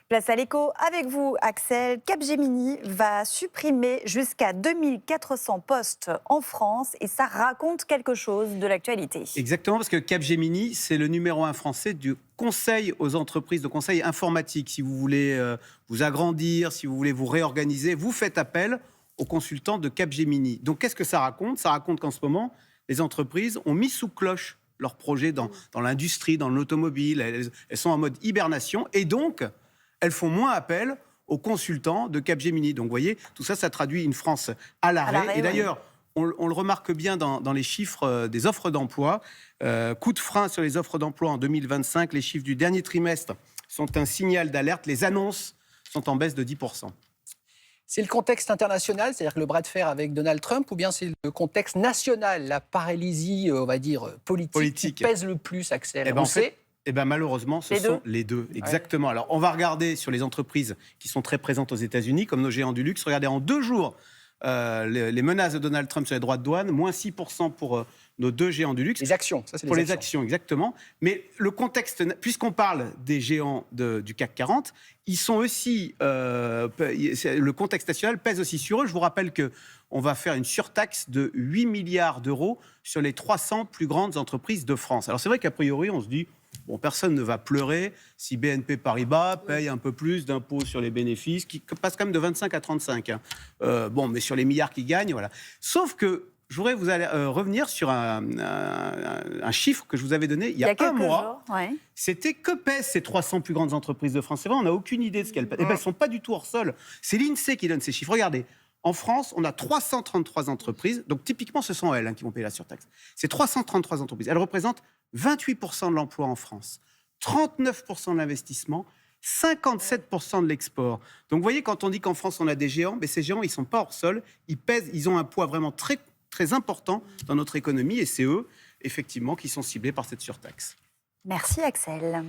Place à l'écho avec vous, Axel. Capgemini va supprimer jusqu'à 2400 postes en France et ça raconte quelque chose de l'actualité. Exactement, parce que Capgemini, c'est le numéro 1 français du conseil aux entreprises, de conseil informatique. Si vous voulez vous agrandir, si vous voulez vous réorganiser, vous faites appel aux consultants de Capgemini. Donc, qu'est-ce que ça raconte? Ça raconte qu'en ce moment, les entreprises ont mis sous cloche leurs projets dans l'industrie, dans l'automobile. Elles sont en mode hibernation et donc, elles font moins appel aux consultants de Capgemini. Donc, vous voyez, tout ça, ça traduit une France à l'arrêt. Et d'ailleurs, on le remarque bien dans les chiffres des offres d'emploi. Coup de frein sur les offres d'emploi en 2025. Les chiffres du dernier trimestre sont un signal d'alerte. Les annonces sont en baisse de 10%. C'est le contexte international, c'est-à-dire que le bras de fer avec Donald Trump, ou bien c'est le contexte national, la paralysie, on va dire, politique. Qui pèse le plus, Axel? Malheureusement, ce sont les deux. Exactement. Ouais. Alors, on va regarder sur les entreprises qui sont très présentes aux États-Unis, comme nos géants du luxe. Regardez, en 2 jours, les menaces de Donald Trump sur les droits de douane, moins 6% pour nos 2 géants du luxe. Les actions, ça c'est pour les actions, exactement. Mais le contexte, puisqu'on parle des géants du CAC 40, ils sont aussi, le contexte national pèse aussi sur eux. Je vous rappelle qu'on va faire une surtaxe de 8 milliards d'euros sur les 300 plus grandes entreprises de France. Alors c'est vrai qu'a priori, on se dit, bon, personne ne va pleurer si BNP Paribas paye un peu plus d'impôts sur les bénéfices, qui passe quand même de 25 à 35. Mais sur les milliards qu'ils gagnent, voilà. Sauf que je voudrais vous revenir sur un chiffre que je vous avais donné il y a un mois. Ouais. C'était que pèsent ces 300 plus grandes entreprises de France. C'est vrai, on n'a aucune idée de ce qu'elles pèsent. Elles ne sont pas du tout hors sol. C'est l'INSEE qui donne ces chiffres. Regardez, en France, on a 333 entreprises. Donc, typiquement, ce sont elles qui vont payer la surtaxe. Ces 333 entreprises, elles représentent 28% de l'emploi en France, 39% de l'investissement, 57% de l'export. Donc, vous voyez, quand on dit qu'en France, on a des géants, ces géants, ils ne sont pas hors sol. Ils pèsent, ils ont un poids vraiment très, très important dans notre économie. Et c'est eux, effectivement, qui sont ciblés par cette surtaxe. Merci, Axel.